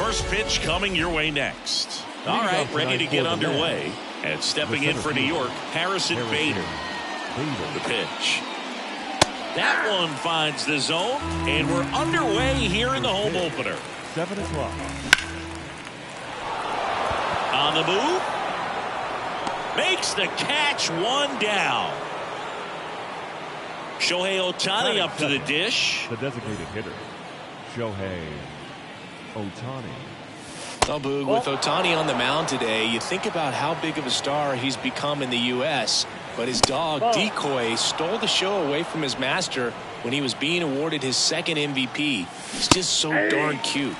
First pitch coming your way next. All right, ready to get underway. And stepping in for New York, Harrison Bader. The pitch. That one finds the zone, and we're underway here in the home opener. 7 o'clock. On the move. Makes the catch, 1 down. Shohei Ohtani up to the dish. The designated hitter, Shohei Ohtani. Well, Boog, with Ohtani on the mound today, you think about how big of a star he's become in the U.S., but his dog, Decoy, stole the show away from his master when he was being awarded his second MVP. He's just so darn cute.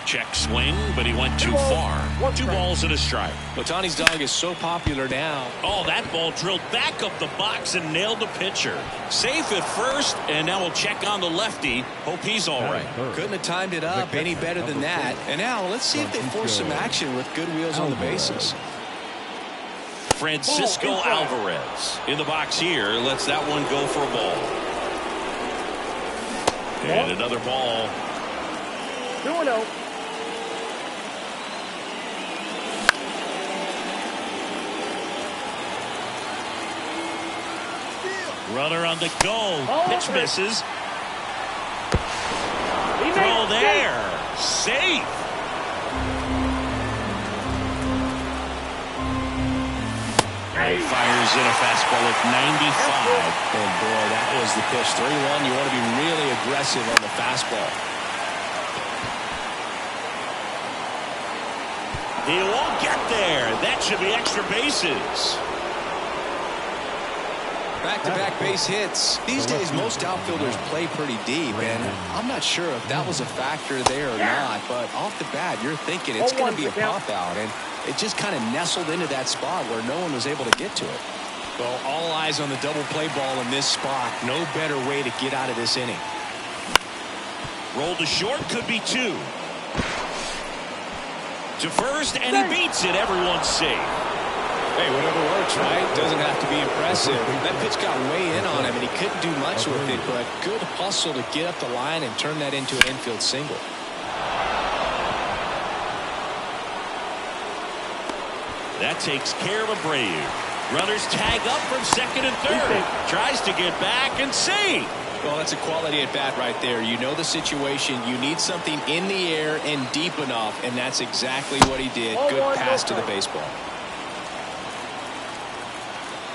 Check swing, but he went too far. 2 balls and a strike. Ohtani's dog is so popular now. Oh, that ball drilled back up the box and nailed the pitcher. Safe at first, and now we'll check on the lefty. Hope he's all right. Couldn't have timed it up any better than that. And now let's see if they force some action with good wheels on the bases. Francisco Alvarez in the box here. Lets that one go for a ball. And another ball. 2-0. Runner on the go. Pitch misses. Throw there. Safe. He fires in a fastball at 95. And boy, that was the pitch. 3-1. You want to be really aggressive on the fastball. He won't get there. That should be extra bases. Back-to-back base hits. These days, most outfielders play pretty deep, and I'm not sure if that was a factor there or not, but off the bat, you're thinking it's going to be a pop-out, and it just kind of nestled into that spot where no one was able to get to it. Well, all eyes on the double play ball in this spot. No better way to get out of this inning. Roll to short, could be 2. To first, and he beats it. Everyone's safe. Hey, whatever works, right? Doesn't have to be impressive. That pitch got way in on him, and he couldn't do much with it, but good hustle to get up the line and turn that into an infield single. That takes care of Abreu. Runners tag up from second and third. Tries to get back and save. Well, that's a quality at bat right there. You know the situation. You need something in the air and deep enough, and that's exactly what he did. Good pass to the baseball.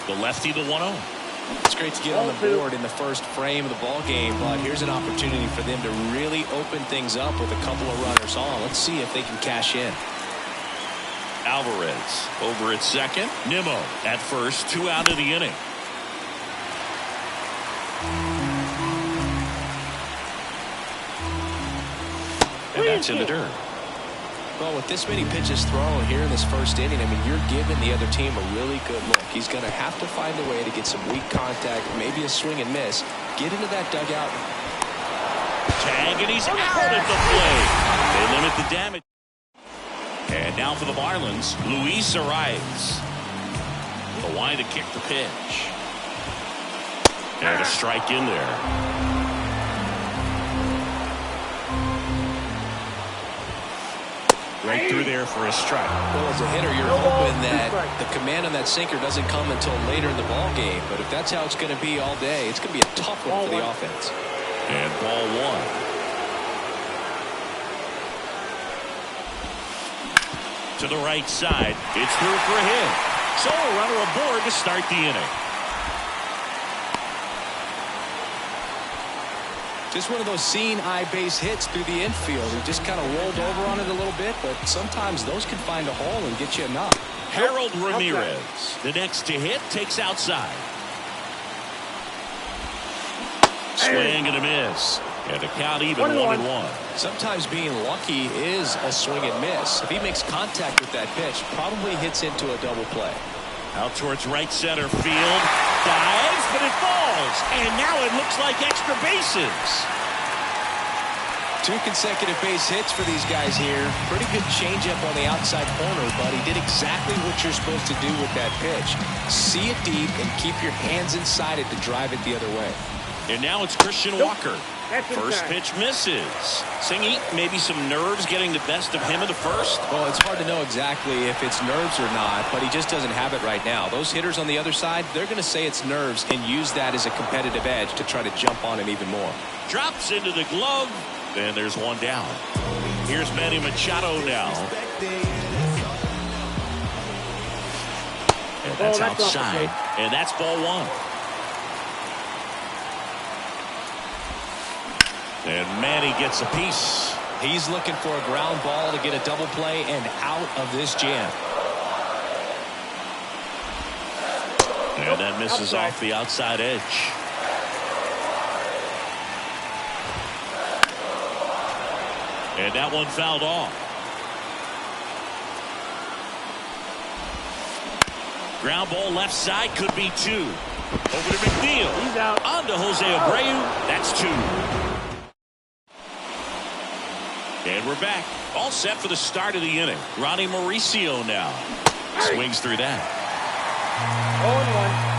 The lefty, the 1-0. It's great to get on the board in the first frame of the ball game, but here's an opportunity for them to really open things up with a couple of runners on. Let's see if they can cash in. Alvarez over at second. Nimmo at first. 2 out of the inning. And that's in the dirt. Well, with this many pitches thrown here in this first inning, I mean, you're giving the other team a really good look. He's going to have to find a way to get some weak contact, maybe a swing and miss, get into that dugout. Tag, and he's out at the plate. They limit the damage. And now for the Marlins, Luis Arias. The line to kick the pitch. And a strike in there. Right through there for a strike. Well, as a hitter, you're hoping that the command on that sinker doesn't come until later in the ball game. But if that's how it's going to be all day, it's going to be a tough one for the offense. And ball 1. To the right side. It's through for a hit. So a runner aboard to start the inning. Just one of those seeing eye base hits through the infield. He just kind of rolled over on it a little bit, but sometimes those can find a hole and get you a knock. Harold Ramirez, the next to hit, takes outside. Swing and a miss. And the count even 1-1. Sometimes being lucky is a swing and miss. If he makes contact with that pitch, probably hits into a double play. Out towards right center field. Dives, but it falls. And now it looks like extra bases. 2 consecutive base hits for these guys here. Pretty good changeup on the outside corner, but he did exactly what you're supposed to do with that pitch. See it deep and keep your hands inside it to drive it the other way. And now it's Christian Walker. That's First inside. pitch misses. Singy, maybe some nerves getting the best of him in the first. Well, it's hard to know exactly if it's nerves or not, but he just doesn't have it right now. Those hitters on the other side, they're going to say it's nerves and use that as a competitive edge to try to jump on him even more. Drops into the glove. And there's one down. Here's Manny Machado now. And that's outside. And that's ball one. And Manny gets a piece. He's looking for a ground ball to get a double play and out of this jam. And that misses off the outside edge. And that one fouled off. Ground ball left side, could be two. Over to McNeil. He's out. On to Jose Abreu. That's two. And we're back. All set for the start of the inning. Ronnie Mauricio now. Swings through that. 0-1.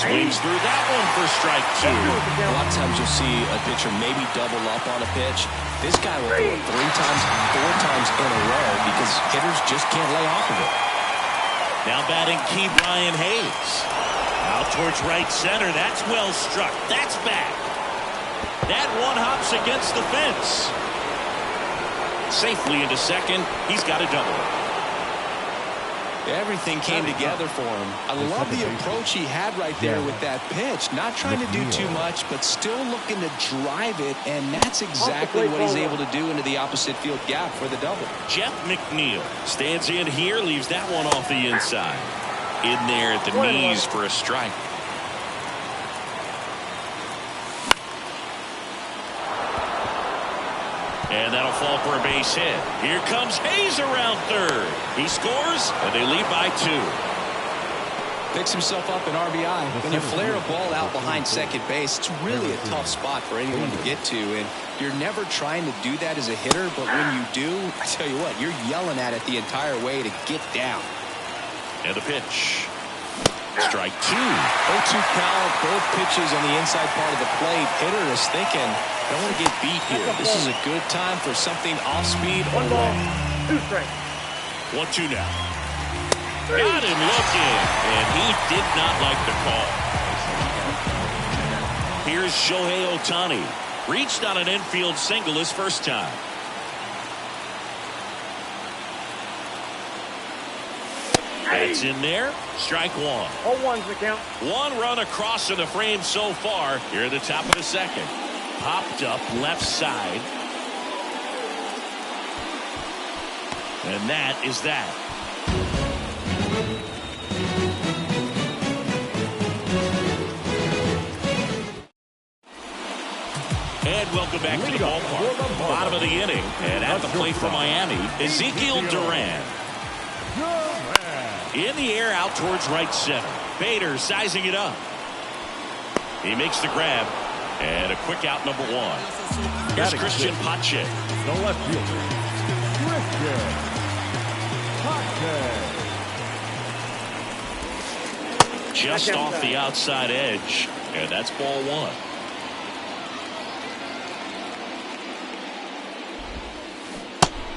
Swings through that one for strike two. A lot of times you'll see a pitcher maybe double up on a pitch. This guy will do it 3 times, 4 times in a row because hitters just can't lay off of it. Now batting key Brian Hayes. Out towards right center. That's well struck. That's back. That one hops against the fence. Safely into second. He's got a double. Everything came together for him. I love the approach he had right there with that pitch. Not trying to do too much, but still looking to drive it, and that's exactly what he's able to do into the opposite field gap for the double. Jeff McNeil stands in here, leaves that one off the inside. In there at the knees for a strike. And that'll fall for a base hit. Here comes Hayes around third. He scores, and they lead by 2. Picks himself up an RBI. When you flare a ball out behind second base, it's really a tough spot for anyone to get to. And you're never trying to do that as a hitter, but when you do, I tell you what, you're yelling at it the entire way to get down. And the pitch. Strike 2. 0-2 count, both pitches on the inside part of the plate. Hitter is thinking, I don't want to get beat here. This is a good time for something off speed or 1 ball, walk. 2 strikes. 1-2 now. Got him looking, and he did not like the call. Here's Shohei Ohtani. Reached on an infield single his first time. That's in there. Strike 1. 0-1's the count. 1 run across in the frame so far. Here at the top of the second. Popped up left side. And that is that. And welcome back to the ballpark. Bottom of the inning. And at the plate for Miami, Ezekiel Duran. In the air out towards right center. Bader sizing it up. He makes the grab. And a quick out, number 1. Here's Christian Pache. The left fielder, Christian Pache. Just off the outside edge. And that's ball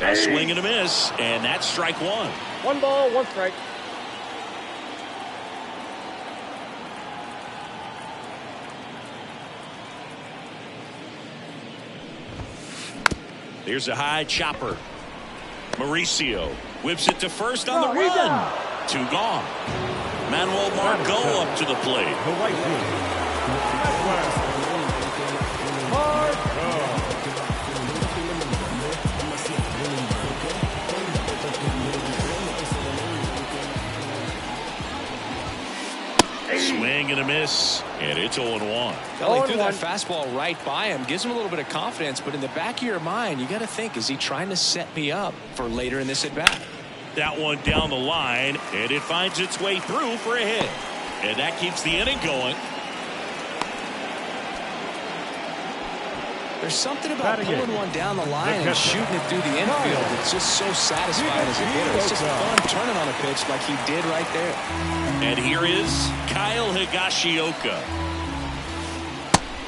1. A swing and a miss. And that's strike 1. 1 ball, 1 strike. Here's a high chopper. Mauricio whips it to first on the run. 2 gone. Manuel Margot up to the plate. The right fielder, Margot. Swing and a miss, and it's 0-1. Well, he threw that fastball right by him. Gives him a little bit of confidence, but in the back of your mind, you got to think, is he trying to set me up for later in this at-bat? That one down the line, and it finds its way through for a hit. And that keeps the inning going. There's something about pulling one down the line and shooting it through the infield. It's just so satisfying as a hitter. It's just fun turning on a pitch like he did right there. And here is Kyle Higashioka.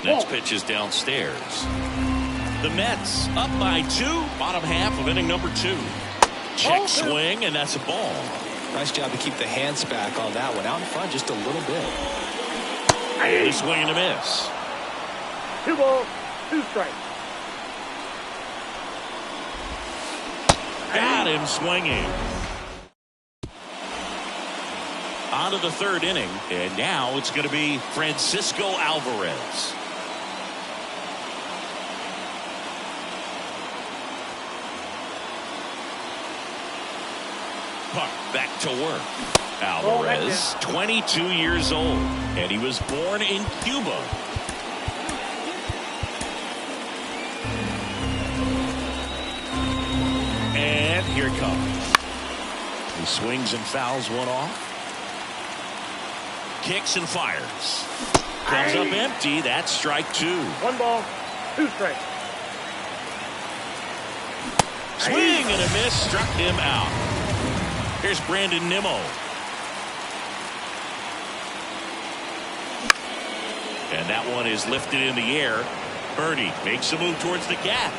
Next pitch is downstairs. The Mets up by 2, bottom half of inning number 2. Check swing, and that's a ball. Nice job to keep the hands back on that one. Out in front just a little bit. And a swing and a miss. 2 balls, 2 strikes. Got him swinging. On to the 3rd inning, and now it's going to be Francisco Alvarez. Puck back to work. Alvarez, 22 years old, and he was born in Cuba. And here it comes. He swings and fouls one off. Kicks and fires. Comes up empty. That's strike 2. 1 ball, 2 strikes. Swing and a miss. Struck him out. Here's Brandon Nimmo. And that one is lifted in the air. Birdie makes a move towards the gap.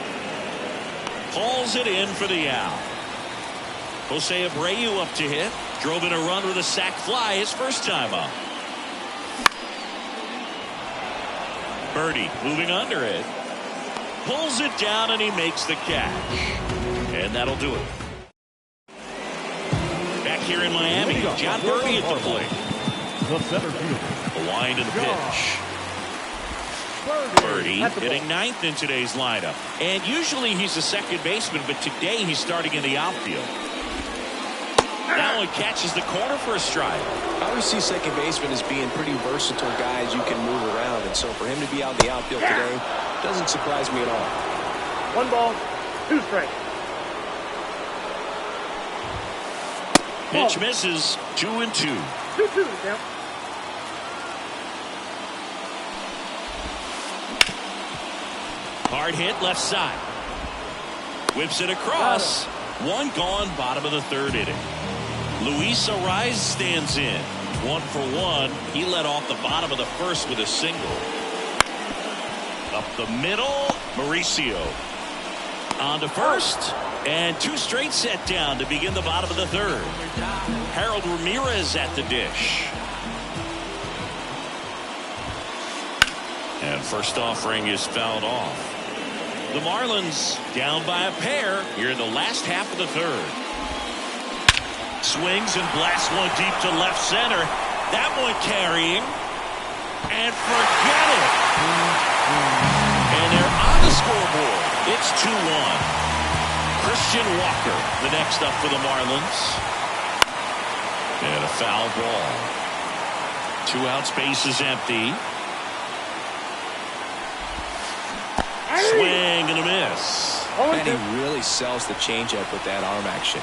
Hauls it in for the out. Jose Abreu up to hit. Drove in a run with a sac fly his first time up. Birdie moving under it. Pulls it down and he makes the catch. And that'll do it. Back here in Miami, John Birdie at the plate. The center fielder. The wind and the pitch. Birdie hitting 9th in today's lineup. And usually he's a second baseman, but today he's starting in the outfield. That one catches the corner for a strike. I always see second basemen as being pretty versatile guys you can move around. And so for him to be out in the outfield today doesn't surprise me at all. 1 ball, 2 strikes. Pitch misses. 2-2. 2-2 count. Hard hit left side. Whips it across. 1 gone, bottom of the 3rd inning. Luis Arraez stands in. 1 for 1. He led off the bottom of the 1st with a single. Up the middle, Mauricio. On to 1st. And 2 straight set down to begin the bottom of the 3rd. Harold Ramirez at the dish. And first offering is fouled off. The Marlins down by a pair here in the last half of the 3rd. Swings and blasts one deep to left center. That one carrying. And forget it. And they're on the scoreboard. It's 2-1. Christian Walker, the next up for the Marlins. And a foul ball. 2 outs, base is empty. Swing and a miss. And he really sells the changeup with that arm action.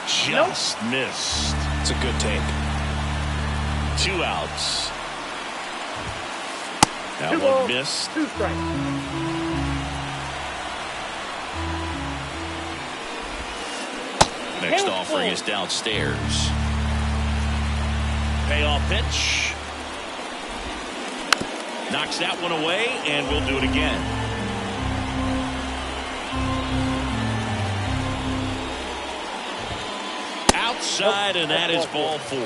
Just missed. It's a good take. 2 outs. That 2 one balls, missed. 2 strikes. Next offering is downstairs. Payoff pitch. Knocks that one away, and we'll do it again. Outside, and that is ball 4.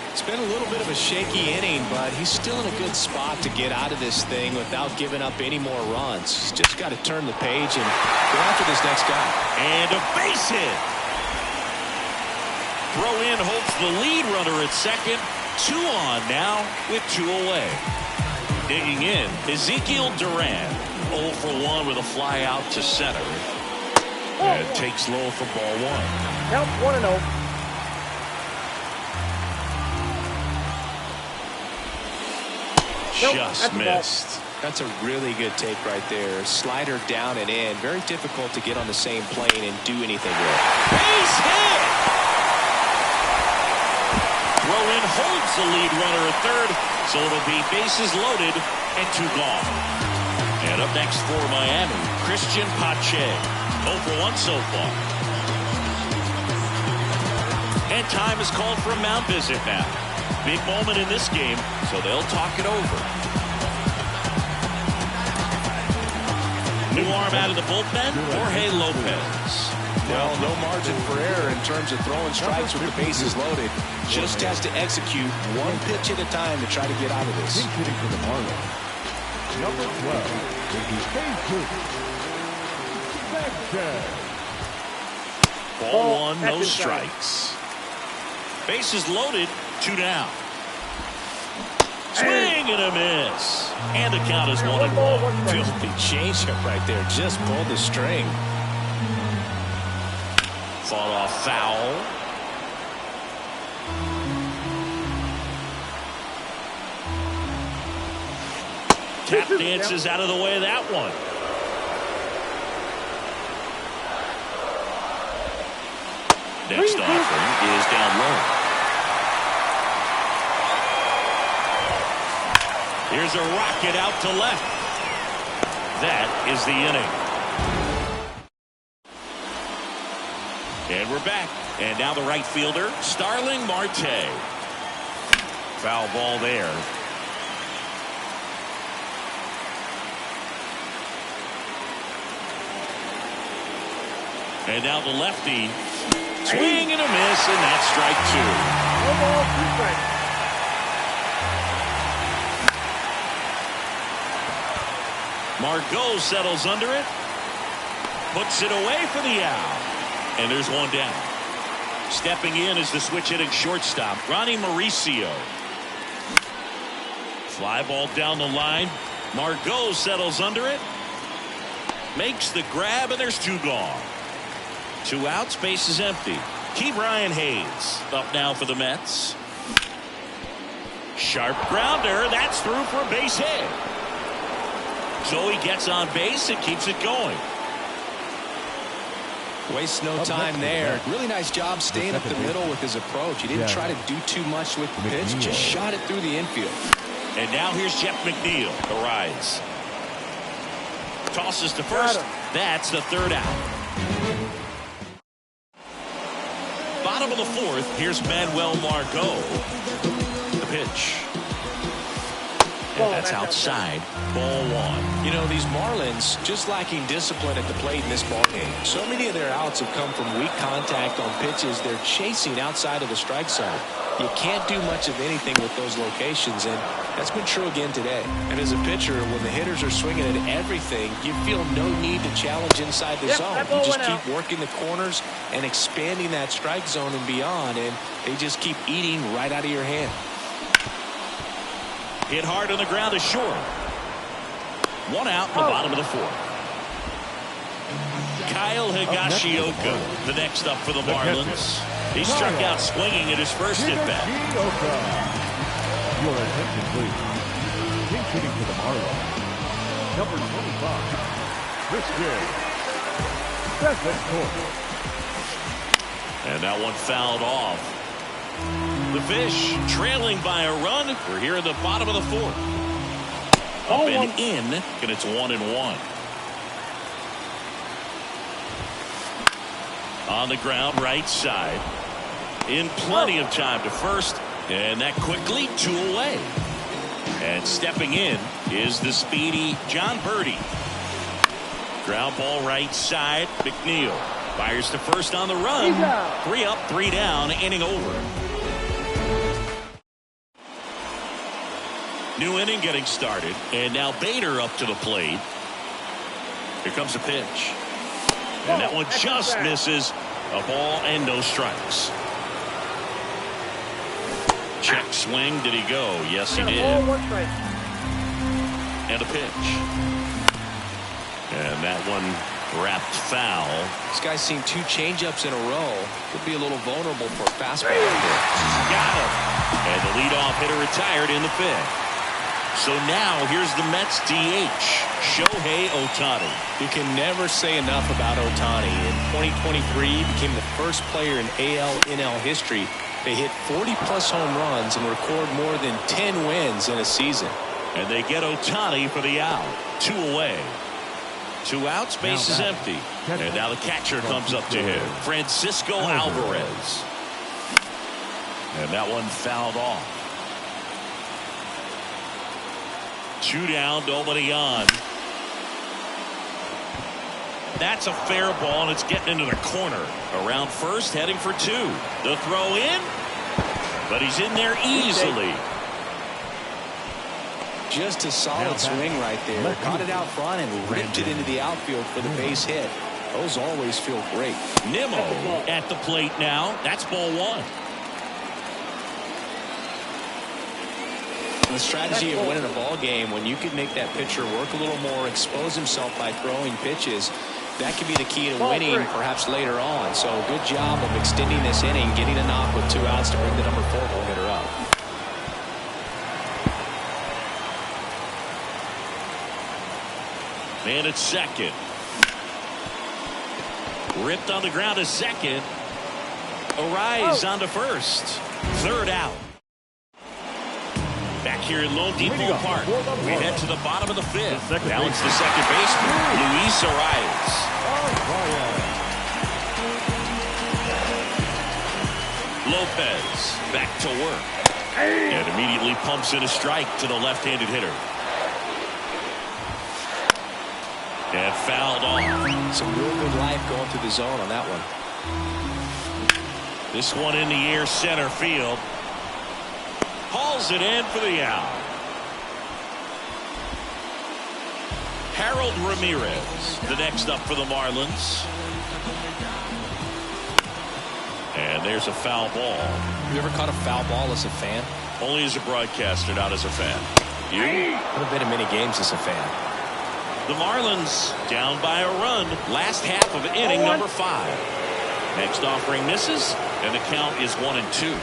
It's been a little bit of a shaky inning, but he's still in a good spot to get out of this thing without giving up any more runs. He's just got to turn the page and go after this next guy. And a base hit. Throw in holds the lead runner at second. 2 on now with 2 away. Digging in, Ezekiel Duran. 0 for 1 with a fly out to center. And takes low for ball 1. Count 1-0. Just missed. That's a really good take right there. Slider down and in. Very difficult to get on the same plane and do anything with. Base hit! Throw in holds the lead runner at third, so it'll be bases loaded and 2 gone. And up next for Miami, Christian Pache. 0 for 1 so far. And time is called for a mound visit now. Big moment in this game, so they'll talk it over. New arm out of the bullpen, Jorge Lopez. Well, no margin for error in terms of throwing strikes with the bases loaded. Just has to execute one pitch at a time to try to get out of this. Hitting for the Marlins. Number 12. Ball 1, no strikes. Bases loaded, 2 down. Swing and a miss. And the count is 1-1. Filthy changeup right there. Just pulled the string. Fall off foul. Tap dances out of the way of that one. Next offering is down low. Here's a rocket out to left. That is the inning. And we're back. And now the right fielder, Starling Marte. Foul ball there. And now the lefty. Swing and a miss, and that's strike 2. Margot settles under it. Puts it away for the out. And there's one down. Stepping in is the switch hitting shortstop, Ronnie Mauricio. Fly ball down the line. Margot settles under it. Makes the grab, and there's 2 gone. 2 outs, base is empty. Key Brian Hayes up now for the Mets. Sharp grounder. That's through for a base hit. So he gets on base and keeps it going. Wastes no time there. Really nice job staying up the middle with his approach. He didn't try to do too much with the pitch. Just shot it through the infield. And now here's Jeff McNeil. The rise. Tosses to first. That's the 3rd out. Bottom of the 4th. Here's Manuel Margot. The pitch. And that's outside. Ball 1. You know, these Marlins just lacking discipline at the plate in this ballgame. So many of their outs have come from weak contact on pitches they're chasing outside of the strike zone. You can't do much of anything with those locations, and that's been true again today. And as a pitcher, when the hitters are swinging at everything, you feel no need to challenge inside the zone. You just keep working the corners and expanding that strike zone and beyond, and they just keep eating right out of your hand. Hit hard on the ground is short. 1 out in the bottom of the 4th. Kyle Higashioka, the next up for the Marlins. He struck out swinging at his first at-bat. Your attention, please. Pinch hitting for the Marlins. Number 25, Christian. And that one fouled off. The Fish trailing by a run. We're here at the bottom of the 4th. Up and in, and it's 1-1. On the ground, right side. In plenty of time to first, and that quickly 2 away. And stepping in is the speedy John Birdie. Ground ball right side, McNeil. Fires to first on the run. 3 up, 3 down, inning over. New inning getting started, and now Bader up to the plate. Here comes a pitch. And that one just misses. A ball and no strikes. Check swing. Did he go? Yes, he did. And a pitch. And that one wrapped foul. This guy's seen 2 changeups in a row. Could be a little vulnerable for a fastball here. Got him. And the leadoff hitter retired in the 5th. So now here's the Mets DH, Shohei Ohtani. You can never say enough about Ohtani. In 2023, he became the first player in AL/NL history to hit 40-plus home runs and record more than 10 wins in a season. And they get Ohtani for the out. 2 away. 2 outs, base is empty. And now the catcher comes up to him, Francisco Alvarez. And that one fouled off. 2 down, nobody on. That's a fair ball, and it's getting into the corner. Around first, heading for 2. The throw in, but he's in there easily. Just a solid swing right there. Caught it out front and ripped it into the outfield for the base hit. Those always feel great. Nimmo at the plate now. That's ball 1. The strategy of winning a ball game, when you can make that pitcher work a little more, expose himself by throwing pitches, that could be the key to winning perhaps later on. So good job of extending this inning, getting a knock with 2 outs to bring the number 4 ball hitter up. Man at second. Ripped on the ground to second. Arise onto first. 3rd out. Back here in Lone Depot Park. We head to the bottom of the 5th. Now it's the second baseman, Luis Arias. Lopez back to work. And immediately pumps in a strike to the left-handed hitter. And fouled off. Some real good life going through the zone on that one. This one in the air, center field. Hauls it in for the out. Harold Ramirez, the next up for the Marlins. And there's a foul ball. You ever caught a foul ball as a fan? Only as a broadcaster, not as a fan. You? I've been in many games as a fan. The Marlins down by a run. Last half of inning number 5. Next offering misses, and the count is 1-2.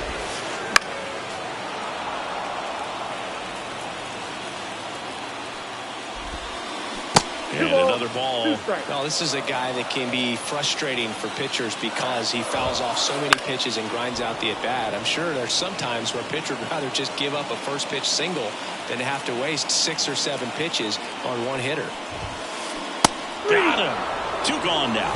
And another ball. Well, this is a guy that can be frustrating for pitchers because he fouls off so many pitches and grinds out the at-bat. I'm sure there's some times where a pitcher would rather just give up a first pitch single than to have to waste 6 or 7 pitches on one hitter. Got him. 2 gone now.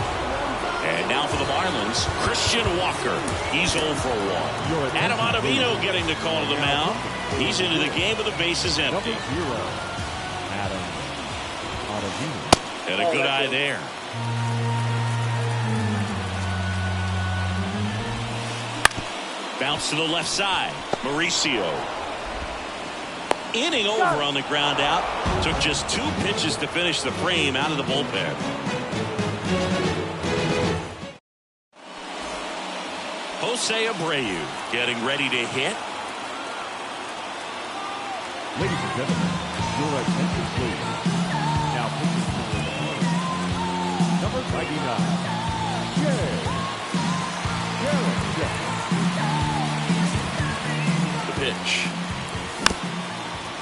And now for the Marlins, Christian Walker. He's 0 for 1. Adam Ottavino getting the call to the mound. He's into the game with the bases empty. Adam. And a good eye there. Bounce to the left side. Mauricio. Inning over on the ground out. Took just 2 pitches to finish the frame out of the bullpen. Jose Abreu getting ready to hit. Ladies and gentlemen, your attention please. Now pitching for the Marlins, number 99, The pitch.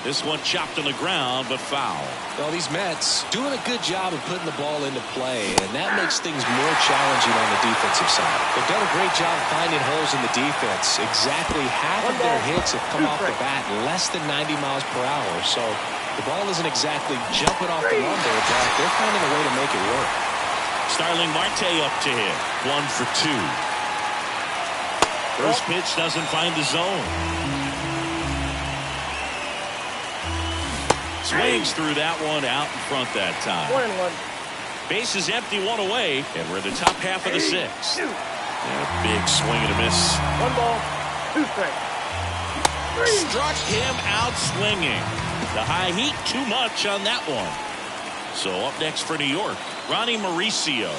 This one chopped on the ground, but foul. Well, these Mets doing a good job of putting the ball into play, and that makes things more challenging on the defensive side. They've done a great job finding holes in the defense. Exactly half of their hits have come off the bat less than 90 miles per hour. So the ball isn't exactly jumping off the lumber, but they're finding a way to make it work. Starling Marte up to hit. 1 for 2. First pitch doesn't find the zone. Swings through that one, out in front that time. 1-1. Base is empty, 1 away, and we're in the top half of the 6th. And a big swing and a miss. 1 ball, 2 strikes. Struck him out swinging. The high heat, too much on that one. So up next for New York, Ronnie Mauricio.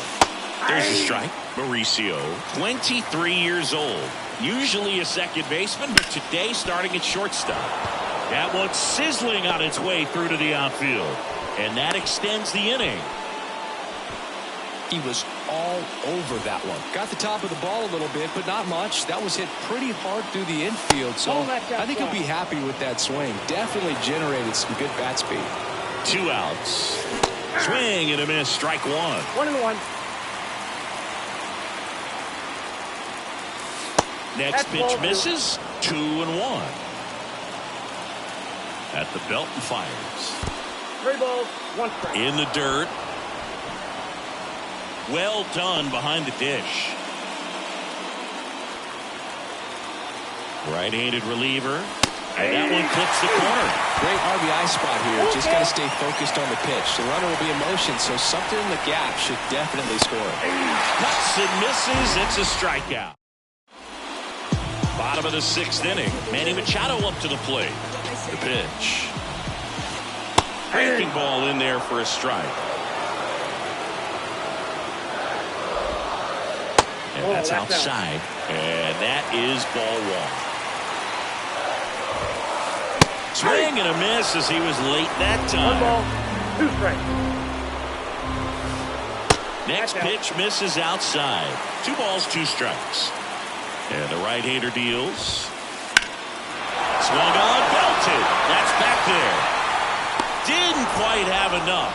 There's a strike. Mauricio, 23 years old. Usually a second baseman, but today starting at shortstop. That one's sizzling on its way through to the outfield. And that extends the inning. He was all over that one. Got the top of the ball a little bit, but not much. That was hit pretty hard through the infield, so I think he'll be happy with that swing. Definitely generated some good bat speed. 2 outs. Swing and a miss. Strike 1. 1-1. Next pitch misses. 2-1. At the belt and fires. 3 balls, 1 strike. In the dirt. Well done behind the dish. Right-handed reliever. And that one clips the corner. Great RBI spot here. Just got to stay focused on the pitch. The runner will be in motion, so something in the gap should definitely score. Cuts and misses. It's a strikeout. Bottom of the 6th inning. Manny Machado up to the plate. The pitch. Breaking ball in there for a strike. And that's outside. And that is ball 1. Swing and a miss as he was late that 1 time. ball, 2 strikes. Next pitch misses outside. 2 balls, 2 strikes. And the right-hander deals. Swung on, belted. That's back there. Didn't quite have enough.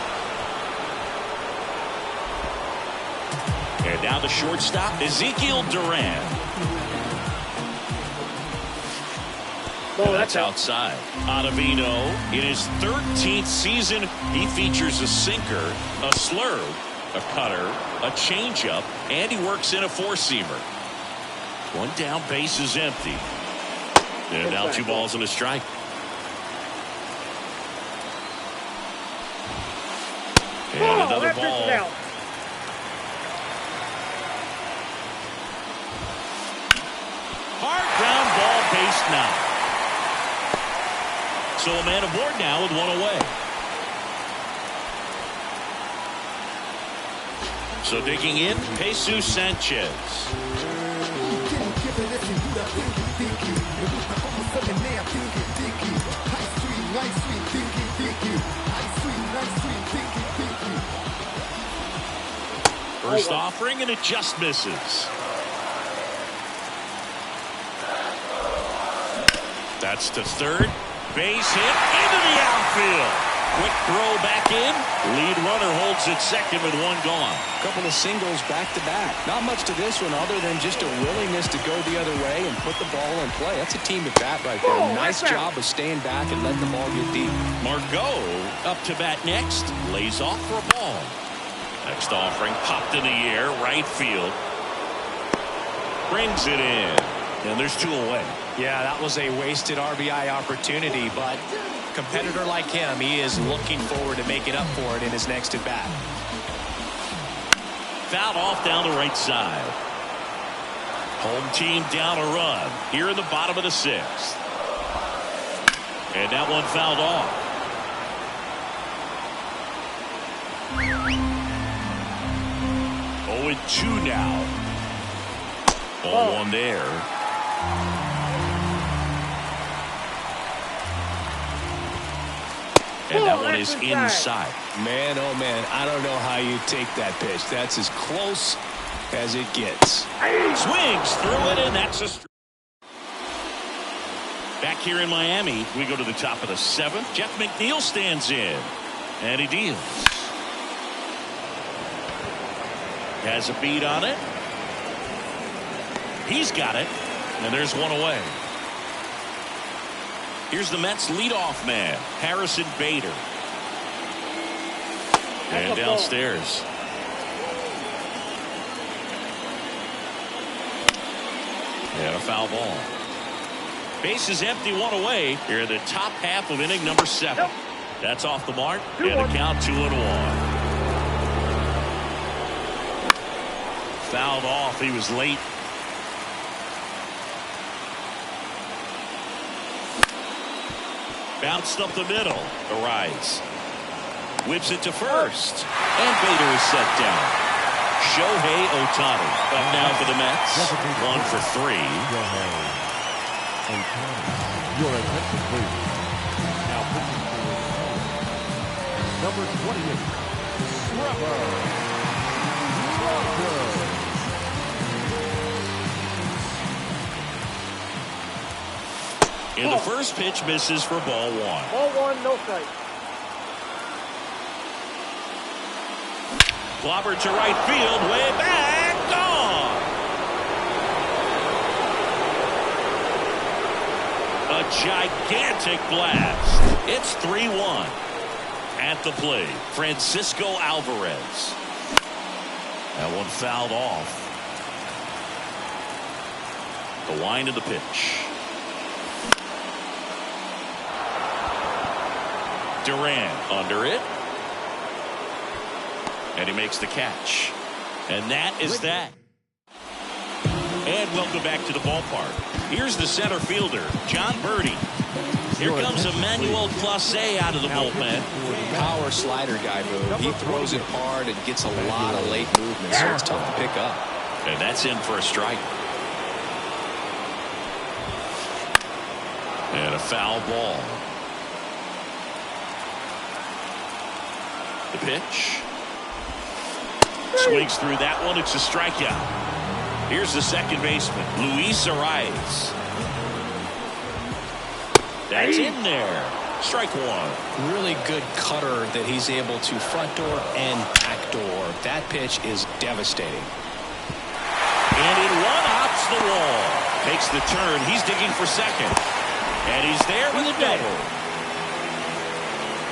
And now the shortstop, Ezekiel Duran. That's outside. Ottavino, in his 13th season, he features a sinker, a slurve, a cutter, a changeup, and he works in a 4-seamer. 1 down, base is empty. And now 2 balls and a strike. And another ball. Hard ground ball, base now. So a man aboard now with 1 away. So digging in, Jesus Sanchez. First offering and it just misses. That's to third. Base hit into the outfield. Quick throw back in. Lead runner holds at second with 1 gone. Couple of singles back to back. Not much to this one other than just a willingness to go the other way and put the ball in play. That's a team at bat right there. Nice job of staying back and letting the ball get deep. Margot up to bat next. Lays off for a ball. Next offering popped in the air. Right field. Brings it in. And there's 2 away. Yeah, that was a wasted RBI opportunity, but a competitor like him, he is looking forward to making up for it in his next at bat. Fouled off down the right side. Home team down a run here in the bottom of the 6th. And that one fouled off. Oh, and 2 now. Ball 1 there. And that one is inside. Man, oh man, I don't know how you take that pitch. That's as close as it gets. Swings through it, and that's a strike. Back here in Miami, we go to the top of the 7th. Jeff McNeil stands in, and he deals. Has a beat on it. He's got it, and there's 1 away. Here's the Mets leadoff man, Harrison Bader. And downstairs. And a foul ball. Base is empty, 1 away. Here in the top half of inning number 7. That's off the mark. And the count 2-1. Fouled off. He was late. Bounced up the middle. Arise. Whips it to first. And Bader is set down. Shohei Ohtani up now for the Mets. 1 for 3. Your attention, please. Now pitching for number 28, Trevor. In the first pitch, misses for ball 1. Ball 1, no strike. Clobber to right field, way back, gone. A gigantic blast. It's 3-1. At the plate, Francisco Alvarez. That one fouled off. The wind of the pitch. Durant under it. And he makes the catch. And that is that. And welcome back to the ballpark. Here's the center fielder, John Birdie. Here comes Emmanuel Clase out of the bullpen. Power slider guy move. He throws it hard and gets a lot of late movement, so it's tough to pick up. And that's in for a strike. And a foul ball. The pitch. Swings through that one. It's a strikeout. Here's the second baseman, Luis Arias. That's in there. Strike one. Really good cutter that he's able to front door and back door. That pitch is devastating. And in one, hops the wall. Takes the turn. He's digging for second. And he's there with a double.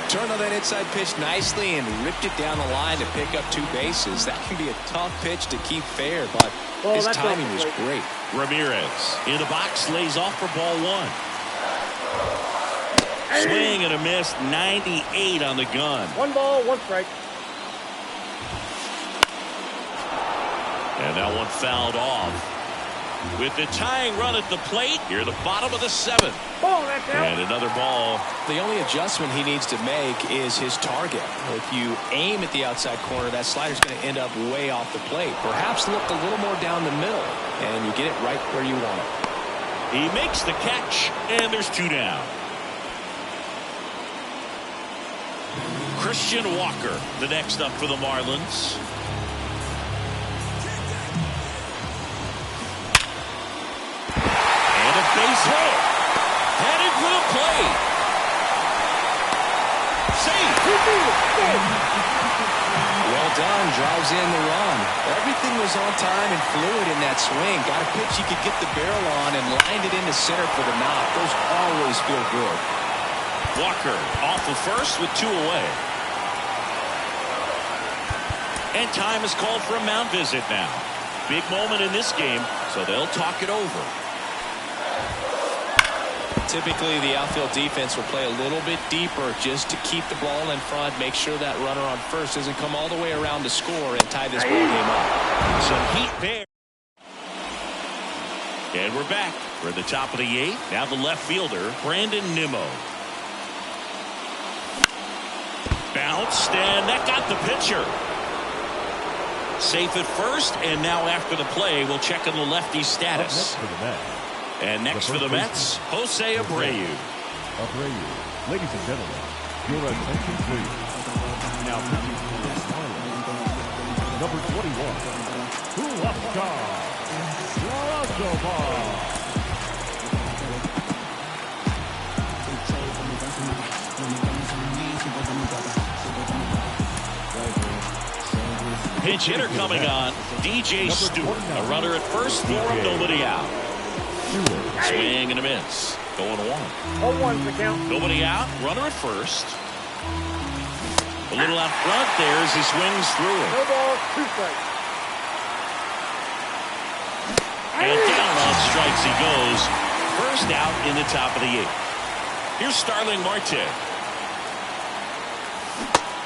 Turned on that inside pitch nicely and ripped it down the line to pick up 2 bases. That can be a tough pitch to keep fair, but his timing was great. Ramirez in the box, lays off for ball 1. Swing and a miss, 98 on the gun. 1 ball, 1 strike. And that one fouled off. With the tying run at the plate, here the bottom of the 7th. Ball, that's out. And another ball. The only adjustment he needs to make is his target. If you aim at the outside corner, that slider's going to end up way off the plate. Perhaps look a little more down the middle, and you get it right where you want it. He makes the catch, and there's 2 down. Christian Walker, the next up for the Marlins. And a base hit. Headed for the plate. Safe. Well done. Drives in the run. Everything was on time and fluid in that swing. Got a pitch he could get the barrel on and lined it into center for the knock. Those always feel good. Walker off of first with 2 away. And time is called for a mound visit now. Big moment in this game, so they'll talk it over. Typically, the outfield defense will play a little bit deeper just to keep the ball in front, make sure that runner on first doesn't come all the way around to score and tie this ball game up. Some heat there. And we're back. We're at the top of the 8th. Now the left fielder, Brandon Nimmo. Bounced, and that got the pitcher. Safe at first, and now after the play, we'll check on the lefty's status. And next for the Mets, Jose Abreu. Ladies and gentlemen, your attention please. Now pitching for the Marlins, number 21, Pinch hitter coming on, DJ Stewart. A runner at first for him, nobody out. Swing and a miss. Going 1. 0-1 the count. Nobody out. Runner at first. A little out front there as he swings through it. No ball, 2 strikes. And down on strikes he goes. First out in the top of the 8th. Here's Starling Marte.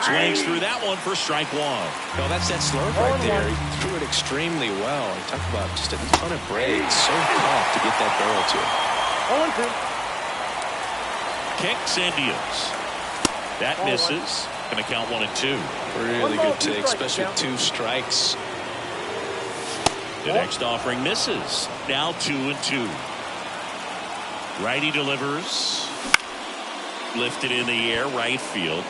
Swings through that one for strike 1. No, that's that slurve right there. He threw it extremely well. He talked about just a ton of braids. So tough to get that barrel to. 0-2. Kicks and deals. That misses. Going to count 1 and 2. Really good take, especially with 2 strikes. The next offering misses. Now 2 and 2. Righty delivers. Lifted in the air, right field.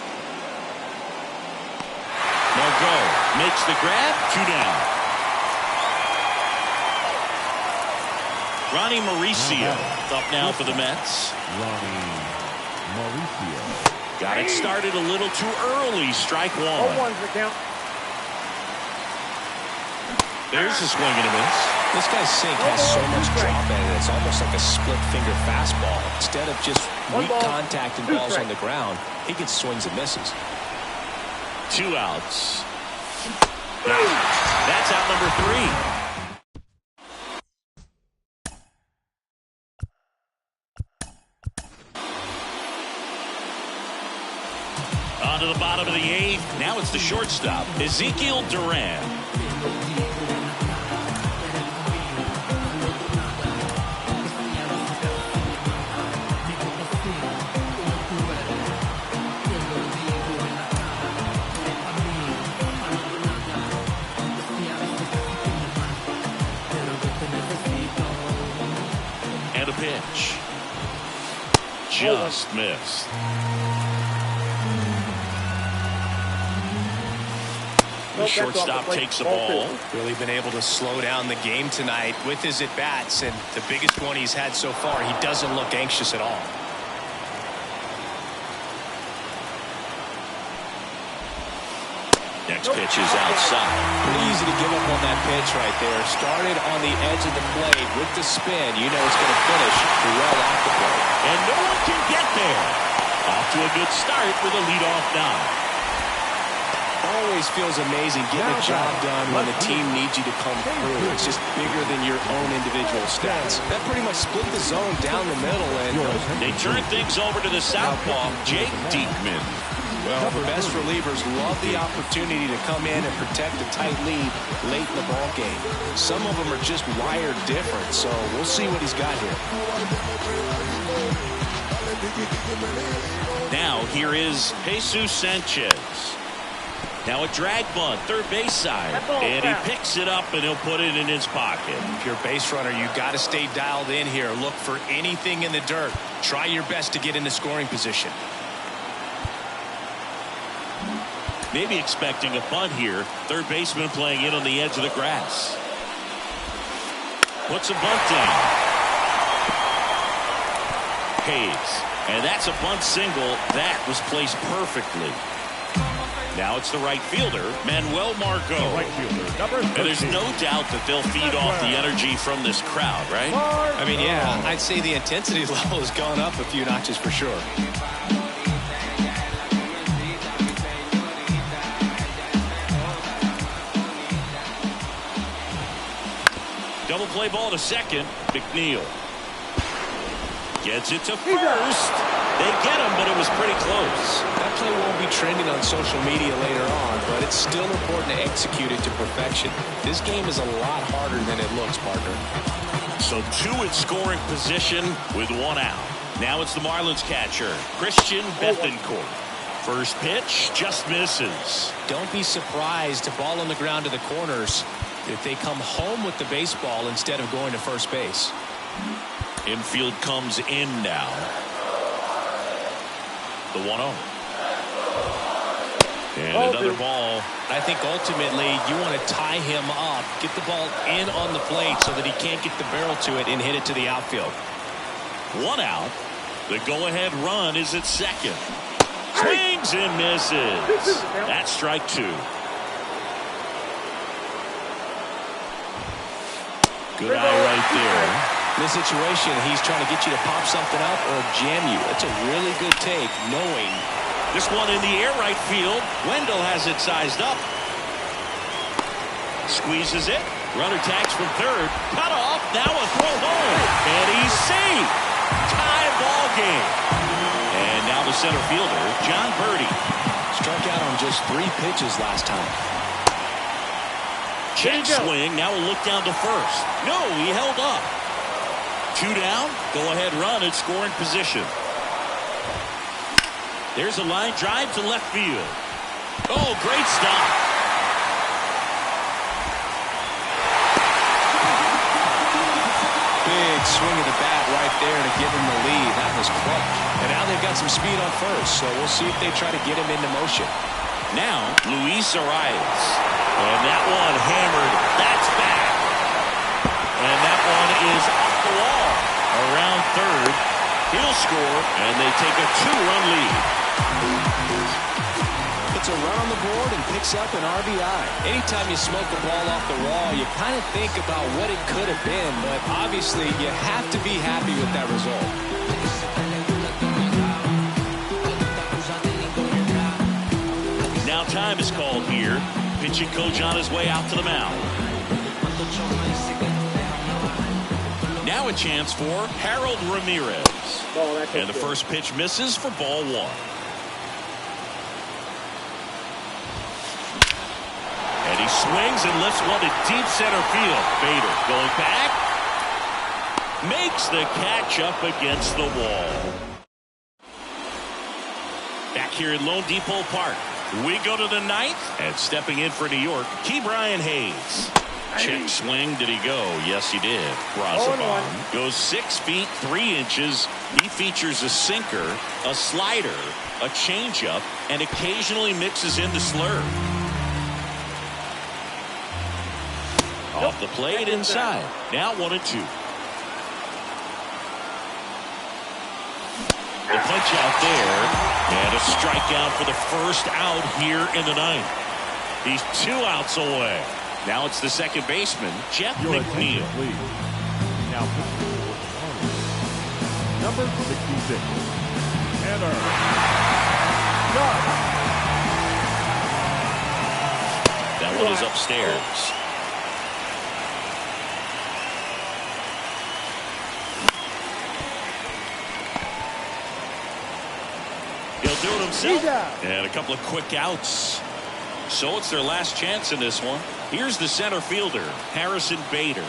Margot makes the grab, 2 down. Ronnie Mauricio up now for the Mets. Got it started a little too early. Strike 1. 0-1's the count. There's a swing and a miss. This guy's sink has so much drop in it. It's almost like a split-finger fastball. Instead of just weak contact and balls on the ground, he gets swings and misses. 2 outs. That's out number 3. On to the bottom of the 8th. Now it's the shortstop, Ezekiel Duran. And a pitch. Just missed. The shortstop takes the ball. Really been able to slow down the game tonight with his at-bats, and the biggest one he's had so far, he doesn't look anxious at all. Next pitch is outside. Pretty easy to give up on that pitch right there. Started on the edge of the plate with the spin. You know it's going to finish well off the plate. And no one can get there. Off to a good start with a leadoff nod. Always feels amazing getting a job done when the team needs you to come through. It's just bigger than your own individual stats. That pretty much split the zone down the middle, and they turn things over to the southpaw, Jake Diekman. Well, the best relievers love the opportunity to come in and protect a tight lead late in the ball game. Some of them are just wired different, so we'll see what he's got here. Now here is Jesus Sanchez. Now a drag bunt, third base side, and he picks it up and he'll put it in his pocket. If you're a base runner, you've got to stay dialed in here. Look for anything in the dirt. Try your best to get into scoring position. Maybe expecting a bunt here. Third baseman playing in on the edge of the grass. Puts a bunt down. Hayes. And that's a bunt single. That was placed perfectly. Now it's the right fielder, Manuel Margot. Right fielder, number 13. And there's no doubt that they'll feed off the energy from this crowd, right? I mean, yeah, I'd say the intensity level has gone up a few notches for sure. Double play ball to second. McNeil gets it to first. They get him, but it was pretty close. That play won't be trending on social media later on, but it's still important to execute it to perfection. This game is a lot harder than it looks, partner. So 2 in scoring position with 1 out. Now it's the Marlins catcher, Christian Bethancourt. First pitch just misses. Don't be surprised to ball on the ground to the corners if they come home with the baseball instead of going to first base. Infield comes in now. The 1-0. And another ball. I think ultimately you want to tie him up, get the ball in on the plate so that he can't get the barrel to it and hit it to the outfield. 1 out. The go-ahead run is at second. Swings and misses. That's strike 2. Good eye right there. In this situation, he's trying to get you to pop something up or jam you. That's a really good take, knowing. This one in the air right field. Wendell has it sized up. Squeezes it. Runner tags from third. Cut off. Now a throw home. And he's safe. Tie ball game. And now the center fielder, John Birdie. Struck out on just 3 pitches last time. Check swing. Now a look down to first. No, he held up. 2 down. Go ahead run at scoring position. There's a line drive to left field. Oh, great stop. Big swing of the bat right there to give him the lead. That was clutch. And now they've got some speed on first, so we'll see if they try to get him into motion. Now, Luis Arias. And that one hammered. That's back. And that one is off the wall. Around third. He'll score, and they take a 2-run lead. Puts a a run on the board and picks up an RBI. Anytime you smoke a ball off the wall, you kind of think about what it could have been, but obviously you have to be happy with that result. Now time is called here. Pitching coach on his way out to the mound. Now a chance for Harold Ramirez. And the first pitch misses for ball one. And he swings and lifts one to deep center field. Bader going back. Makes the catch up against the wall. Back here in Lone Depot Park. We go to the ninth, and stepping in for New York, Ke'Bryan Hayes. Check swing. Did he go? Yes, he did. Braziban goes 6 feet 3 inches. He features a sinker, a slider, a changeup, and occasionally mixes in the slurve. Off the plate inside. Now 1-2. The punch out there. And a strikeout for the first out here in the ninth. He's 2 outs away. Now it's the second baseman, Jeff McNeil. Now number 66. Tanner. That one is upstairs. He'll do it himself. And a couple of quick outs. So it's their last chance in this one. Here's the center fielder, Harrison Bader.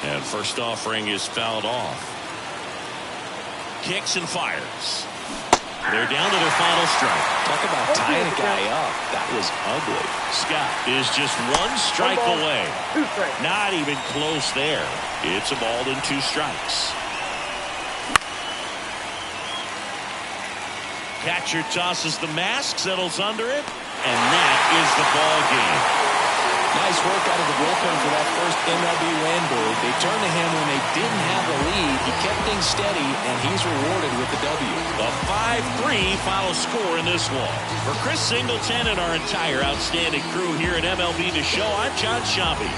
And first offering is fouled off. Kicks and fires. They're down to their final strike. Talk about tying a guy up. That was ugly. Scott is just 1 strike away. Not even close there. It's a ball and 2 strikes. Catcher tosses the mask, settles under it, and that is the ball game. Nice work out of the bullpen for that first MLB win, Bird. They turned to him when they didn't have the lead. He kept things steady, and he's rewarded with the W. A 5-3 final score in this one. For Chris Singleton and our entire outstanding crew here at MLB The Show, I'm John Sciambi.